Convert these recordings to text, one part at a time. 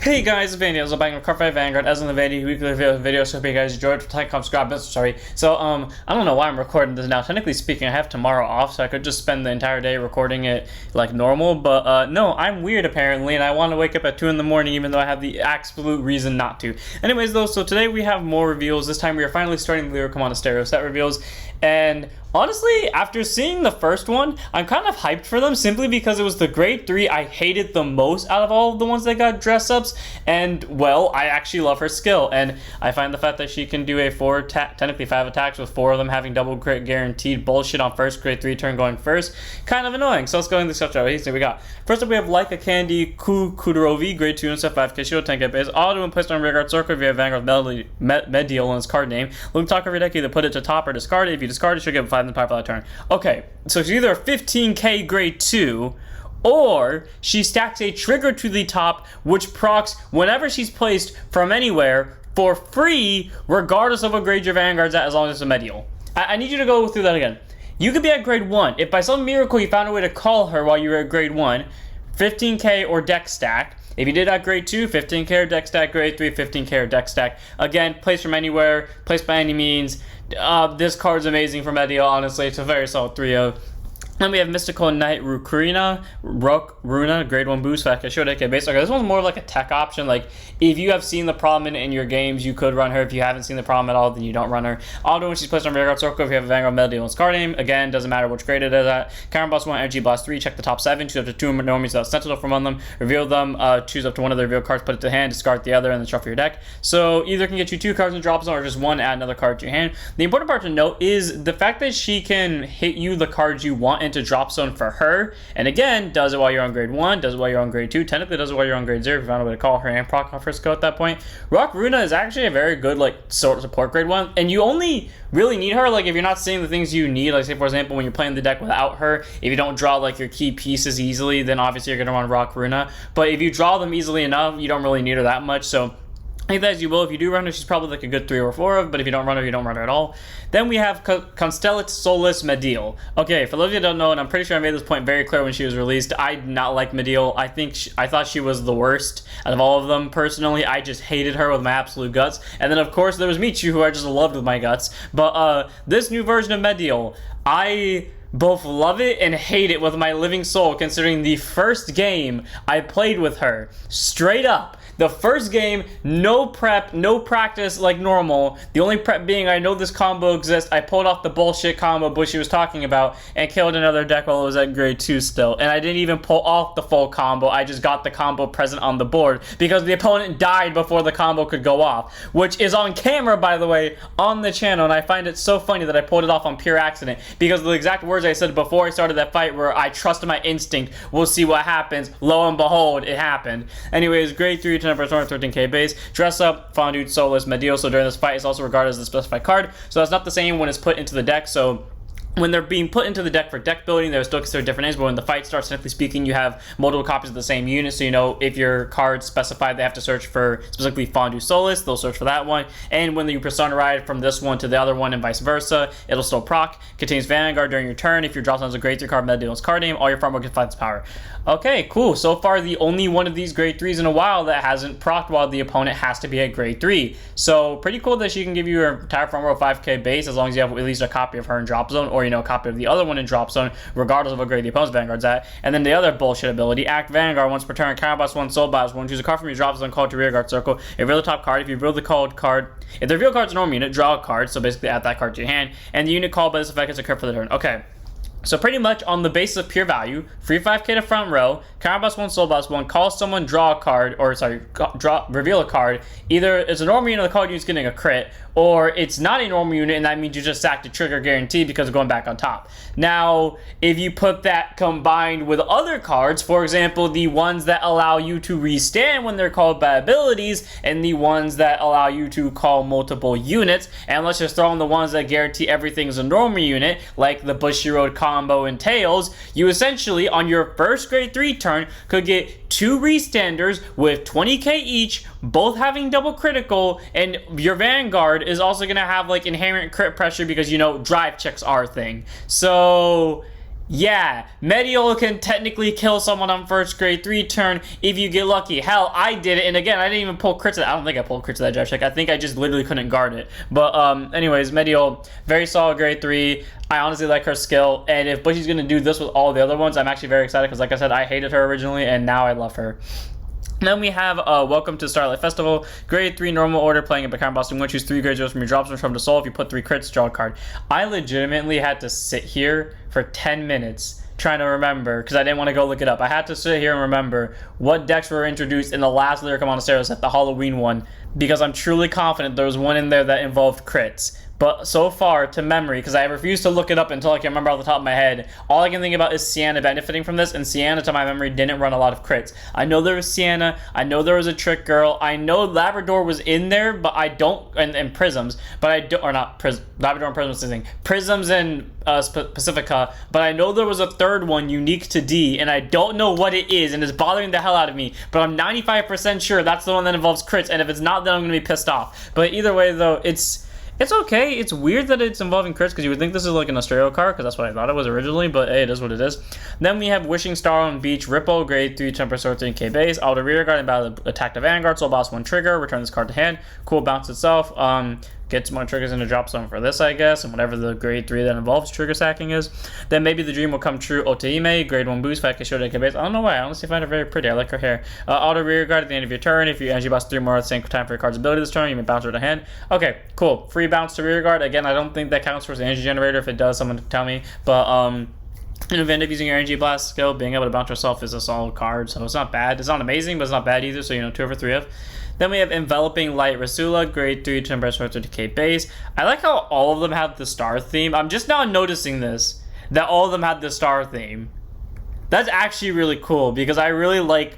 Hey guys, it's Vanity. Ezel back with Car 5 Vanguard as in the Vanity weekly video. So hope you guys enjoyed. Time comes subscribe. Sorry. So I don't know why I'm recording this now. Technically speaking, I have tomorrow off, so I could just spend the entire day recording it like normal. But no, I'm weird apparently, and I want to wake up at 2 in the morning, even though I have the absolute reason not to. Anyways, though, so today we have more reveals. This time we are finally starting the Lyrical Monasterio set reveals, and honestly, after seeing the first one, I'm kind of hyped for them simply because it was the grade 3 I hated the most out of all of the ones that got dress ups. And, well, I actually love her skill. And I find the fact that she can do a technically 5 attacks with 4 of them having double crit guaranteed bullshit on first grade 3 turn going first, kind of annoying. So let's go into the stuff that we got. First up, we have Like a Candy Kudurovi, grade 2 and stuff 5k shield, 10k base. Auto and placed on Rearguard Circle if you have Vanguard Medial in his card name. Look, talk every deck, either put it to top or discard it. If you discard it, she'll give 5 in the power for that turn. Okay, so she's either a 15k grade 2, or she stacks a trigger to the top, which procs whenever she's placed from anywhere for free, regardless of what grade your Vanguard's at, as long as it's a medial. I need you to go through that again. You could be at grade 1. If by some miracle you found a way to call her while you were at grade 1, 15k or deck stack. If you did at grade 2, 15k or deck stack. Grade 3, 15k or deck stack. Again, placed from anywhere, placed by any means. This card's amazing for medial, honestly. It's a very solid 3-0. Then we have Mystical Knight Runa, grade 1 boost, fact I showed AK base. Okay, this one's more like a tech option. Like, if you have seen the problem in your games, you could run her. If you haven't seen the problem at all, then you don't run her. Auto when she's placed on Rearguard Circle, if you have a Vanguard Medial in card name, again, doesn't matter which grade it is at. Counter Blast 1, Energy Blast 3, check the top 7, choose up to 2 normies without Sentinel from among them, reveal them, choose up to one of the reveal cards, put it to hand, discard the other, and then shuffle your deck. So, either can get you 2 cards in drop zone, or just 1, add another card to your hand. The important part to note is the fact that she can hit you the cards you want into drop zone for her, and again, does it while you're on grade 1, does it while you're on grade 2, technically does it while you're on grade 0 if you found a way to call her and proc off her skill at that point. Rock Runa is actually a very good like sort of support grade 1, and you only really need her like if you're not seeing the things you need, like say for example when you're playing the deck without her, if you don't draw like your key pieces easily, then obviously you're going to run Rock Runa, but if you draw them easily enough, you don't really need her that much. So I think that as you will, if you do run her, she's probably like a good 3 or 4 of, but if you don't run her, you don't run her at all. Then we have Constellat Solus Medial. Okay, for those of you who don't know, and I'm pretty sure I made this point very clear when she was released, I did not like Medial. I thought she was the worst out of all of them, personally. I just hated her with my absolute guts. And then, of course, there was Michu, who I just loved with my guts. But this new version of Medial, I both love it and hate it with my living soul, considering the first game I played with her, straight up, the first game, no prep, no practice like normal. The only prep being I know this combo exists. I pulled off the bullshit combo Bushy was talking about and killed another deck while it was at grade 2 still. And I didn't even pull off the full combo. I just got the combo present on the board because the opponent died before the combo could go off, which is on camera, by the way, on the channel. And I find it so funny that I pulled it off on pure accident because of the exact words I said before I started that fight where I trusted my instinct. We'll see what happens. Lo and behold, it happened. Anyways, grade 3 to number 13k base. Dress Up, Fondue, Solus, Medial. So during this fight, it's also regarded as a specified card. So that's not the same when it's put into the deck. So when they're being put into the deck for deck building, they're still considered different names, but when the fight starts, technically speaking, you have multiple copies of the same unit, so you know if your card's specified, they have to search for specifically Fondue Solus, they'll search for that one, and when you persona ride from this one to the other one and vice versa, it'll still proc, contains Vanguard during your turn. If your drop down is a grade 3 card, Medial's card name, all your farm will get 5 its power. Okay, cool. So far, the only one of these grade 3s in a while that hasn't procced while the opponent has to be at grade 3. So pretty cool that she can give you her entire farm row 5k base as long as you have at least a copy of her in drop zone, or you know, a copy of the other one in drop zone, regardless of what grade the opponent's Vanguard's at. And then the other bullshit ability, Act Vanguard once per turn, counter blast 1, soul blast 1, choose a card from your drop zone, call it to Rearguard Circle. Reveal the top card. If you reveal the called card, if the reveal card's a normal unit, draw a card, so basically add that card to your hand, and the unit called by this effect is a card for the turn. Okay. So pretty much on the basis of pure value, free 5k to front row, counter blast 1, soul blast 1, call someone, draw a card, or sorry, reveal a card. Either it's a normal unit, the card unit's getting a crit, or it's not a normal unit, and that means you just sacked a trigger guaranteed because of going back on top. Now, if you put that combined with other cards, for example, the ones that allow you to restand when they're called by abilities, and the ones that allow you to call multiple units, and let's just throw in the ones that guarantee everything is a normal unit, like the Bushy Road combo and Tails, you essentially, on your first grade 3 turn, could get 2 restanders with 20k each, both having double critical, and your Vanguard is also going to have like inherent crit pressure because, you know, drive checks are a thing. So Yeah, Mediol can technically kill someone on first grade 3 turn if you get lucky. Hell, I did it, and again, I didn't even pull crits. I don't think I pulled crits to that drive check. I think I just literally couldn't guard it. But anyways, Mediol, very solid grade 3. I honestly like her skill, and if Bushy's gonna do this with all the other ones, I'm actually very excited because, like I said, I hated her originally, and now I love her. Then we have Welcome to Starlight Festival. Grade 3 normal order, playing a Background Boss. You want to choose 3 grade zeros from your drops from the soul. If you put 3 crits, draw a card. I legitimately had to sit here for 10 minutes trying to remember, because I didn't want to go look it up. I had to sit here and remember what decks were introduced in the last Lyrica Monasterio set, the Halloween one, because I'm truly confident there was one in there that involved crits. But so far, to memory, because I refuse to look it up until I can remember off the top of my head, all I can think about is Sienna benefiting from this, and Sienna, to my memory, didn't run a lot of crits. I know there was Sienna, I know there was a Trick Girl, I know Labrador was in there, but I don't, and Prisms, but I don't, or not, Labrador and Prisms, Prisms and Pacifica, but I know there was a third one unique to D, and I don't know what it is, and it's bothering the hell out of me, but I'm 95% sure that's the one that involves crits, and if it's not, then I'm going to be pissed off. But either way, though, it's okay. It's weird that it's involving crits because you would think this is like an Australia card because that's what I thought it was originally, but hey, it is what it is. Then we have Wishing Star on Beach, Ripple, grade 3, Temper Sword 3K base, auto rear guard, and battle attack the Vanguard, soul boss 1 trigger, return this card to hand, cool bounce itself, gets more triggers in the drop zone for this, I guess, and whatever the grade 3 that involves trigger sacking is. Then maybe the dream will come true. Oteime, grade 1 boost, 5K Show 3K base. I don't know why, I honestly find her very pretty. I like her hair. Auto rear guard at the end of your turn. If you energy boss 3 more at the same time for your card's ability this turn, you may bounce her to hand. Okay, cool. Free bounce to rear guard. Again, I don't think that counts as an energy generator. If it does, someone tell me. But in the event of using your energy blast skill, being able to bounce yourself is a solid card, so it's not bad. It's not amazing, but it's not bad either, so 2 over 3 of. Then we have Enveloping Light Rasula, grade 3, Temper Sword 3K base. I like how all of them have the star theme. I'm just now noticing this, that all of them have the star theme. That's actually really cool, because I really like...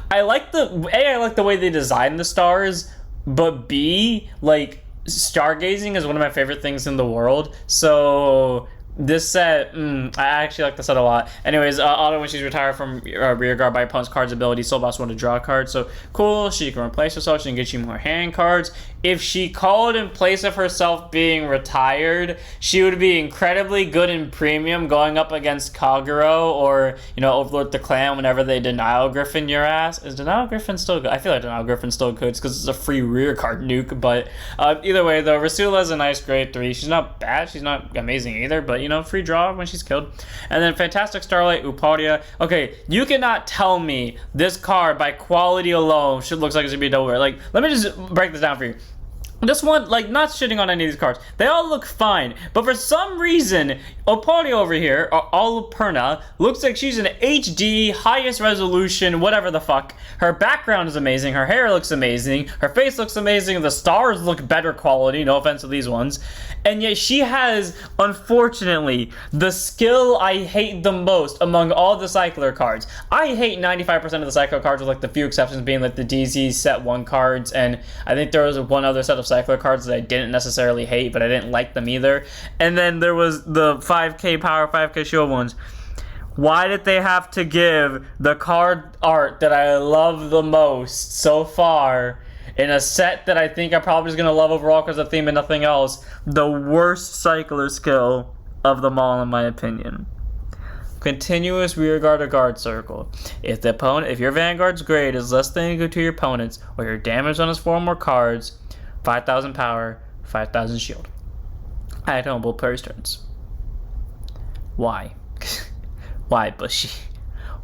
I like the way they design the stars, but B, like, stargazing is one of my favorite things in the world, so... This set, I actually like the set a lot. Anyways, auto when she's retired from rear guard by opponent's card's ability, soul boss 1 to draw a card. So cool, she can replace herself, she can get you more hand cards. If she called in place of herself being retired, she would be incredibly good in premium going up against Kagero or, Overlord the Clan whenever they Denial Griffin your ass. Is Denial Griffin still good? I feel like Denial Griffin's still good because it's a free rear card nuke, but either way though, Rasula is a nice grade 3. She's not bad, she's not amazing either, but free draw when she's killed. And then Fantastic Starlight Upadia. Okay, you cannot tell me this card by quality alone looks like it's gonna be a double rare. Like, let me just break this down for you. This one, like, not shitting on any of these cards. They all look fine. But for some reason, Opadia over here, or Alperna, looks like she's an HD, highest resolution, whatever the fuck. Her background is amazing. Her hair looks amazing. Her face looks amazing. The stars look better quality. No offense to these ones. And yet she has, unfortunately, the skill I hate the most among all the Cycler cards. I hate 95% of the Cycler cards with, like, the few exceptions being, like, the DZ set 1 cards. And I think there was one other set of Cycler cards that I didn't necessarily hate, but I didn't like them either. And then there was the 5K power, 5K shield ones. Why did they have to give the card art that I love the most so far in a set that I think I'm probably just going to love overall because of the theme and nothing else, the worst Cycler skill of them all in my opinion? Continuous rear guard or guard circle. If your Vanguard's grade is less than equal to your opponent's, or your damage on his 4 or more cards, 5,000 power, 5,000 shield. Itemable player's turns. Why? Why, Bushy?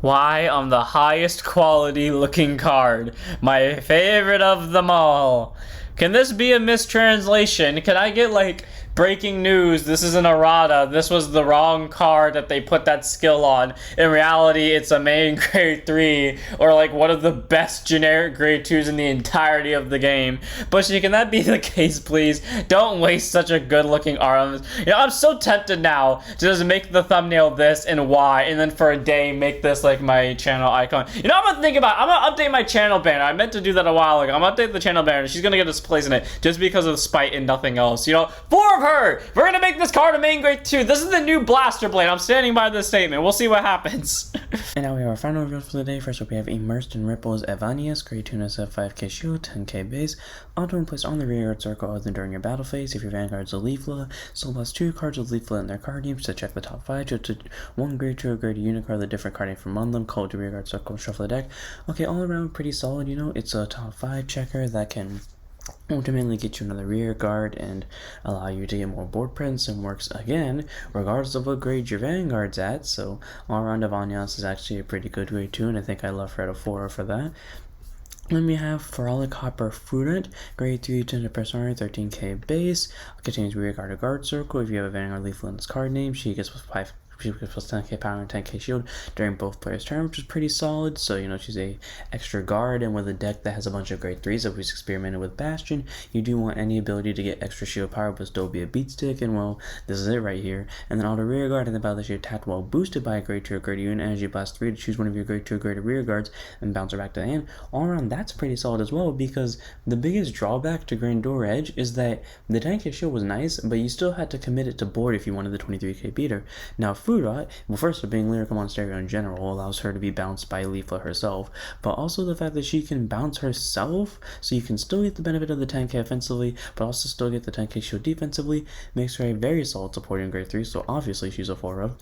Why on the highest quality looking card? My favorite of them all. Can this be a mistranslation? Can I get, like, breaking news, this is an errata, this was the wrong card that they put that skill on. In reality, it's a main grade 3, or like one of the best generic grade 2s in the entirety of the game. Bushy, can that be the case, please? Don't waste such a good looking art on this. I'm so tempted now to just make the thumbnail this and Y, and then for a day make this like my channel icon. I'm gonna update my channel banner. I meant to do that a while ago. I'm gonna update the channel banner. She's gonna get a plays in it just because of spite and nothing else. You know, 4 of her! We're gonna make this card a main grade 2. This is the new Blaster Blade. I'm standing by this statement. We'll see what happens. And now we have our final reveals for the day. First up, we have Immersed in Ripples Evanius, grade 2 and 5k shield, 10k base. Auto and placed on the rearguard circle other than during your battle phase. If your Vanguard's a Leafla, so plus 2 cards with Leafla in their card names to check the top 5. To 1 grade 2 or grade unit card, the different card name from among them, call it to rearguard circle and shuffle the deck. Okay, all around pretty solid, you know. It's a top 5 checker that can ultimately get you another rear guard and allow you to get more board prints, and works again regardless of what grade your Vanguard's at. So all around Evanias is actually a pretty good grade 2, and I think I love her at a 4 for that. Then we have Frolic Hopper Fruit, grade 3 to personality, 13k base, contains rear guard or guard circle. If you have a Vanguard Leaflet in its card name, she gets plus 10k power and 10k shield during both players' turn, which is pretty solid. So, you know, she's a extra guard, and with a deck that has a bunch of grade 3s, if we've experimented with Bastion, you do want any ability to get extra shield power but still be a beat stick, and well, this is it right here. And then auto rear guard, and the battle that you're attacked while boosted by a grade 2 or grade unit, energy blast 3 to choose one of your grade 2 or grade rear guards and bounce her back to the hand. All around, that's pretty solid as well, because the biggest drawback to Grandeur Edge is that the 10k shield was nice, but you still had to commit it to board if you wanted the 23k beater. Now, Furot, well, first, being Lyrical Monsterio in general allows her to be bounced by Leafla herself, but also the fact that she can bounce herself, so you can still get the benefit of the 10k offensively, but also still get the 10k shield defensively, makes her a very solid support in grade 3, so obviously she's a 4 of.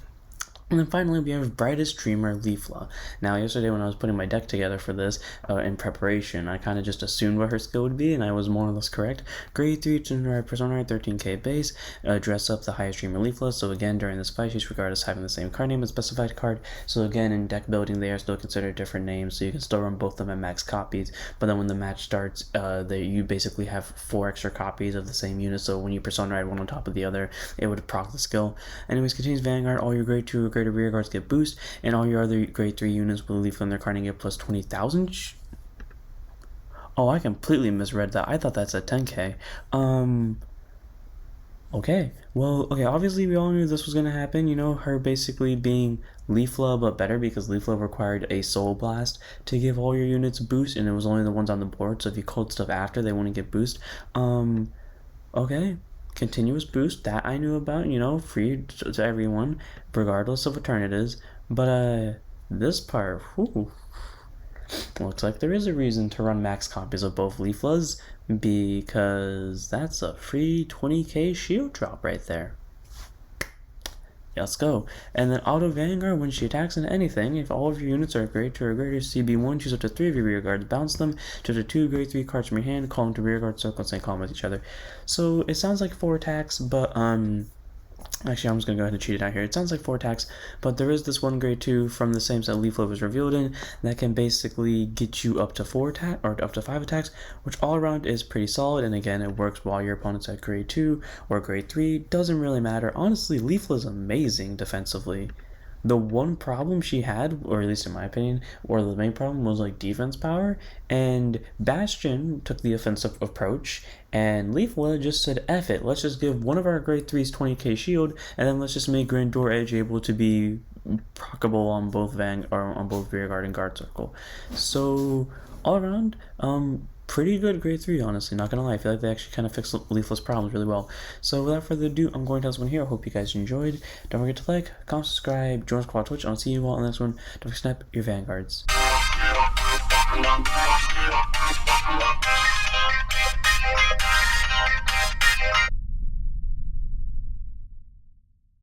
And then finally, we have Brightest Dreamer Leafla. Now, yesterday when I was putting my deck together for this in preparation, I kind of just assumed what her skill would be, and I was more or less correct. Grade 3 to Persona, 13k base, dress up the highest Dreamer Leafla. So again, during this fight, she's regarded as having the same card name as specified card. So again, in deck building, they are still considered different names, so you can still run both of them at max copies. But then when the match starts, you basically have 4 extra copies of the same unit. So when you Persona ride one on top of the other, it would proc the skill. Anyways, continues Vanguard. All your grade 2 or greater rear guards get boost, and all your other grade 3 units will leave from their card and get plus 20,000. Oh, I completely misread that. I thought that's a 10k. Okay. Well, okay, obviously we all knew this was going to happen, you know, her basically being Leafla, but better, because Leafla required a Soul Blast to give all your units boost, and it was only the ones on the board, so if you called stuff after, they wouldn't get boost. Okay. Continuous boost, that I knew about, you know, free to everyone, regardless of what turn it is. But, this part, whew, looks like there is a reason to run max copies of both Leaflas, because that's a free 20k shield drop right there. Let's go. And then auto Vanguard, when she attacks into anything, if all of your units are grade 2 or greater, CB1, choose up to 3 of your rear guards, bounce them, choose up to 2 grade 3 cards from your hand, call them to rear guard circle, and call them with each other. So it sounds like 4 attacks, but actually, I'm just going to go ahead and cheat it out here. It sounds like 4 attacks, but there is this one grade 2 from the same set Leafla was revealed in that can basically get you up to 4 attacks, or up to 5 attacks, which all around is pretty solid. And again, it works while your opponent's at grade 2 or grade 3. Doesn't really matter. Honestly, Leafla is amazing defensively. The one problem she had, or at least in my opinion, or the main problem, was like defense power, and Bastion took the offensive approach, and Leafla just said, F it, let's just give one of our grade 3s 20k shield, and then let's just make Grandeur Edge able to be proccable on both on both rear guard and guard circle. So all around, pretty good grade 3, honestly, not gonna lie. I feel like they actually kind of fixed Leafla's problems really well. So without further ado, I'm going to end this one here. I hope you guys enjoyed. Don't forget to like, comment, subscribe, join us on Twitch. I'll see you all in the next one. Don't forget to snap your Vanguards.